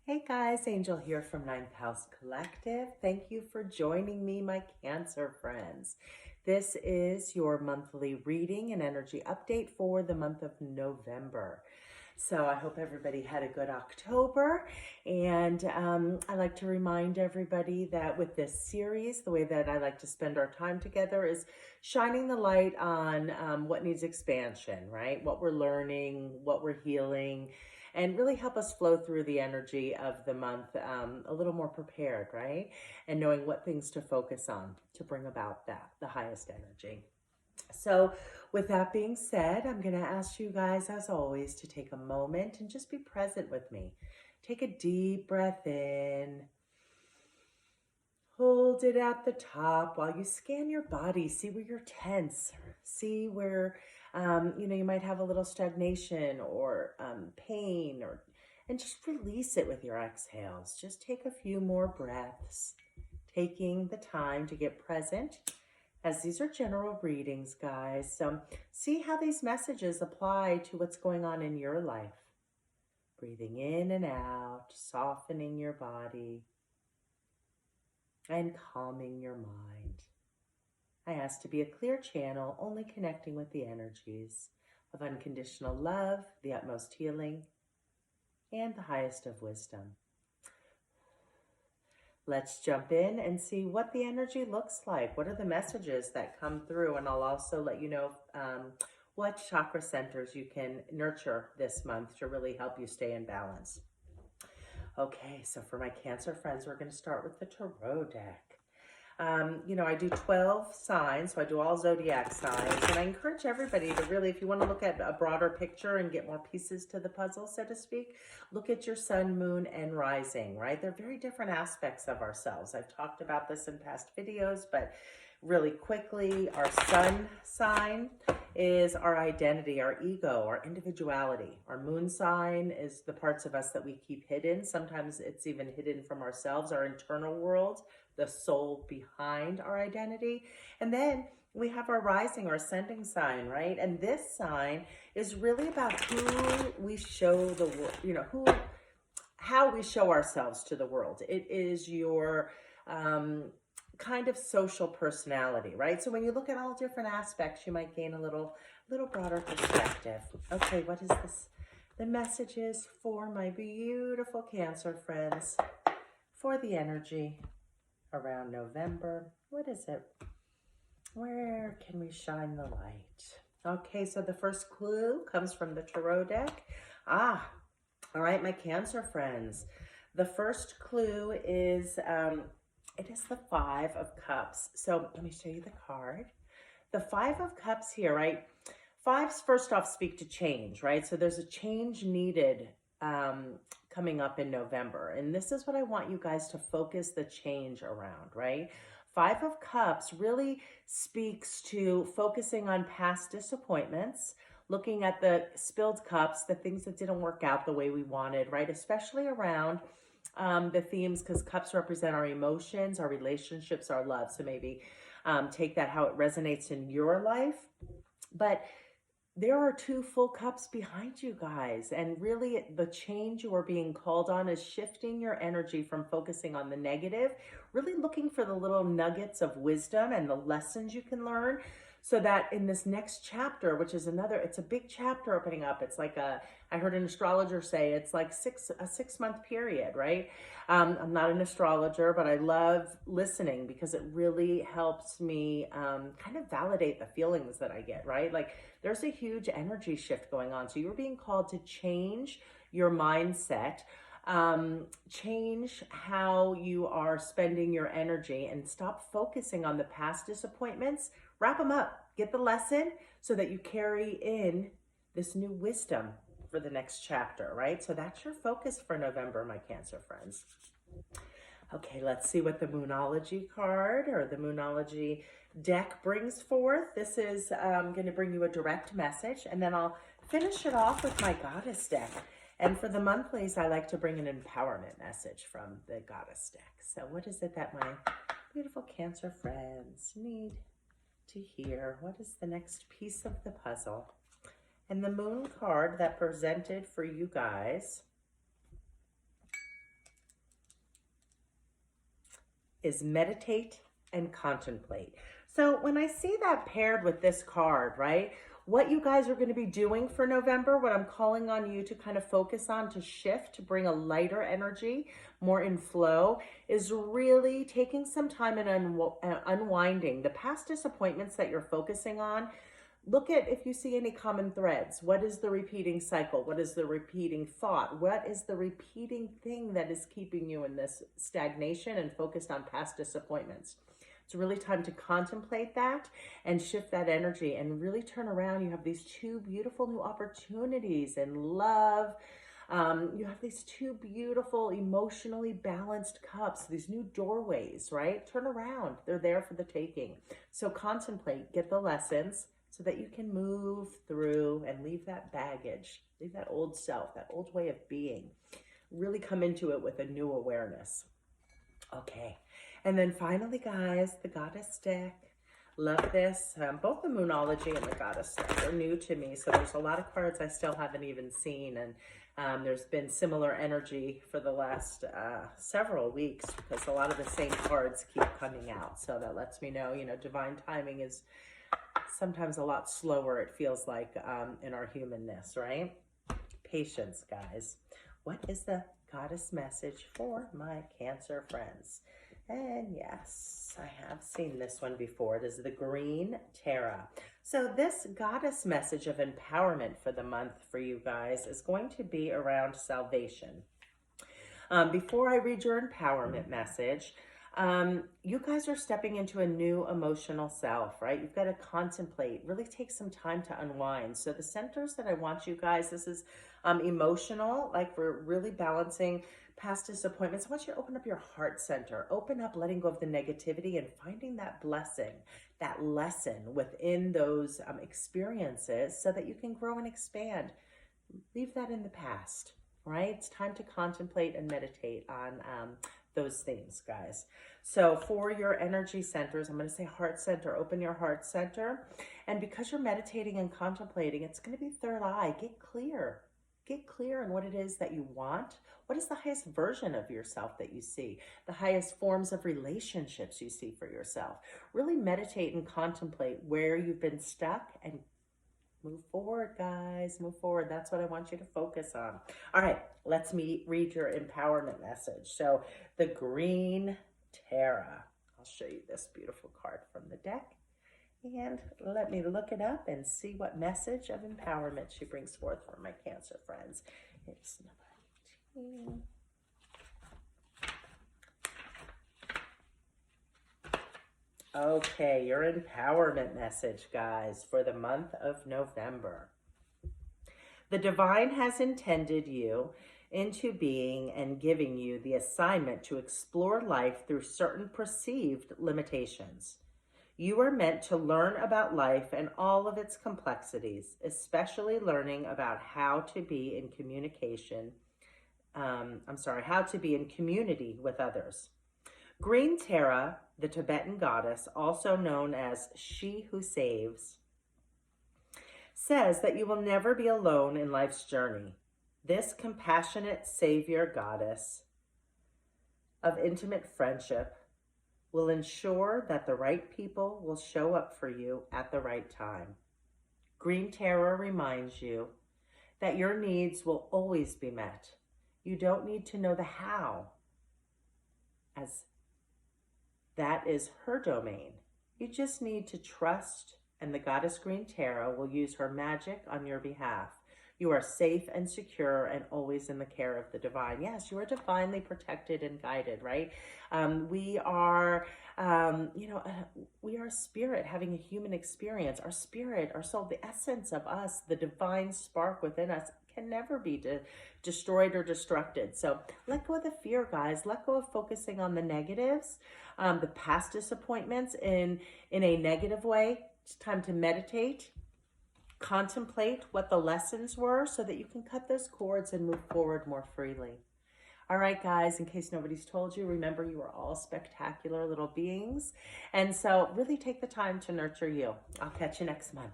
Hey guys, Angel here from Ninth House Collective. Thank you for joining me, my Cancer friends. This is your monthly reading and energy update for the month of November. So I hope everybody had a good October. And I like to remind everybody that with this series, the way that I like to spend our time together is shining the light on what needs expansion, right? What we're learning, what we're healing, and really help us flow through the energy of the month a little more prepared, right? And knowing what things to focus on to bring about the highest energy. So with that being said, I'm going to ask you guys, as always, to take a moment and just be present with me. Take a deep breath in. Hold it at the top while you scan your body. See where you're tense. See where, you might have a little stagnation or pain, and just release it with your exhales. Just take a few more breaths, taking the time to get present, as these are general readings, guys. So see how these messages apply to what's going on in your life. Breathing in and out, softening your body, and calming your mind. I ask to be a clear channel, only connecting with the energies of unconditional love, the utmost healing, and the highest of wisdom. Let's jump in and see what the energy looks like. What are the messages that come through? And I'll also let you know what chakra centers you can nurture this month to really help you stay in balance. Okay, so for my Cancer friends, we're going to start with the Tarot deck. I do 12 signs, so I do all zodiac signs, and I encourage everybody to really, if you want to look at a broader picture and get more pieces to the puzzle, so to speak, look at your sun, moon, and rising, right? They're very different aspects of ourselves. I've talked about this in past videos, but really quickly, our sun sign is our identity, our ego, our individuality. Our moon sign is the parts of us that we keep hidden. Sometimes it's even hidden from ourselves, our internal world, the soul behind our identity. And then we have our rising or ascending sign, right? And this sign is really about who we show the world, how we show ourselves to the world. It is your kind of social personality, right? So when you look at all different aspects, you might gain a little broader perspective. Okay, what is this? The messages for my beautiful Cancer friends for the energy around November. What is it? Where can we shine the light? Okay, so the first clue comes from the Tarot deck. All right, my Cancer friends. The first clue is, it is the Five of Cups. So let me show you the card. The Five of Cups here, right? Fives, first off, speak to change, right? So there's a change needed coming up in November. And this is what I want you guys to focus the change around, right? Five of Cups really speaks to focusing on past disappointments, looking at the spilled cups, the things that didn't work out the way we wanted, right? Especially around the themes, because cups represent our emotions, our relationships, our love. So maybe take that how it resonates in your life. But there are two full cups behind you guys, and really the change you are being called on is shifting your energy from focusing on the negative, really looking for the little nuggets of wisdom and the lessons you can learn, so that in this next chapter, which is it's a big chapter opening up. It's like I heard an astrologer say it's like a 6-month period, right? I'm not an astrologer, but I love listening because it really helps me kind of validate the feelings that I get, right? Like there's a huge energy shift going on. So you're being called to change your mindset, change how you are spending your energy, and stop focusing on the past disappointments. Wrap them up, get the lesson so that you carry in this new wisdom for the next chapter, right? So that's your focus for November, my Cancer friends. Okay, let's see what the Moonology card or the Moonology deck brings forth. This is going to bring you a direct message, and then I'll finish it off with my Goddess deck. And for the monthlies, I like to bring an empowerment message from the Goddess deck. So what is it that my beautiful Cancer friends need to hear? What is the next piece of the puzzle? And the Moon card that presented for you guys is meditate and contemplate. So when I see that paired with this card, right, what you guys are going to be doing for November, what I'm calling on you to kind of focus on, to shift, to bring a lighter energy, more in flow, is really taking some time and unwinding the past disappointments that you're focusing on. Look at if you see any common threads. What is the repeating cycle? What is the repeating thought? What is the repeating thing that is keeping you in this stagnation and focused on past disappointments? It's really time to contemplate that and shift that energy and really turn around. You have these two beautiful new opportunities in love. You have these two beautiful, emotionally balanced cups, these new doorways, right? Turn around. They're there for the taking. So contemplate, get the lessons so that you can move through and leave that baggage, leave that old self, that old way of being. Really come into it with a new awareness. Okay. And then finally, guys, the Goddess deck. Love this. Both the Moonology and the Goddess deck are new to me, so there's a lot of cards I still haven't even seen, and there's been similar energy for the last several weeks because a lot of the same cards keep coming out. So that lets me know, you know, divine timing is sometimes a lot slower, it feels like, in our humanness, right? Patience, guys. What is the Goddess message for my Cancer friends? And yes, I have seen this one before. It is the Green Tara. So this Goddess message of empowerment for the month for you guys is going to be around salvation. Before I read your empowerment message, you guys are stepping into a new emotional self, right? You've got to contemplate, really take some time to unwind. So the centers that I want you guys, this is emotional, like we're really balancing past disappointments. I want you to open up your heart center, open up, letting go of the negativity and finding that blessing, that lesson within those experiences so that you can grow and expand. Leave that in the past, right? It's time to contemplate and meditate on those things, guys. So for your energy centers, I'm going to say heart center, open your heart center. And because you're meditating and contemplating, it's going to be third eye. Get clear. Get clear on what it is that you want. What is the highest version of yourself that you see? The highest forms of relationships you see for yourself. Really meditate and contemplate where you've been stuck and move forward, guys. Move forward. That's what I want you to focus on. All right, let's read your empowerment message. So the Green Tara. I'll show you this beautiful card from the deck. And let me look it up and see what message of empowerment she brings forth for my Cancer friends. It's number 18. Okay, your empowerment message, guys, for the month of November. The divine has intended you into being and giving you the assignment to explore life through certain perceived limitations. You are meant to learn about life and all of its complexities, especially learning about how to be in community with others. Green Tara, the Tibetan goddess, also known as She Who Saves, says that you will never be alone in life's journey. This compassionate savior goddess of intimate friendship will ensure that the right people will show up for you at the right time. Green Tara reminds you that your needs will always be met. You don't need to know the how, as that is her domain. You just need to trust, and the goddess Green Tara will use her magic on your behalf. You are safe and secure and always in the care of the divine. Yes, you are divinely protected and guided, right? We are, we are spirit having a human experience. Our spirit, our soul, the essence of us, the divine spark within us can never be destroyed or destructed. So let go of the fear, guys. Let go of focusing on the negatives, the past disappointments in a negative way. It's time to meditate. Contemplate what the lessons were so that you can cut those cords and move forward more freely. All right, guys, in case nobody's told you, remember you are all spectacular little beings. And so really take the time to nurture you. I'll catch you next month.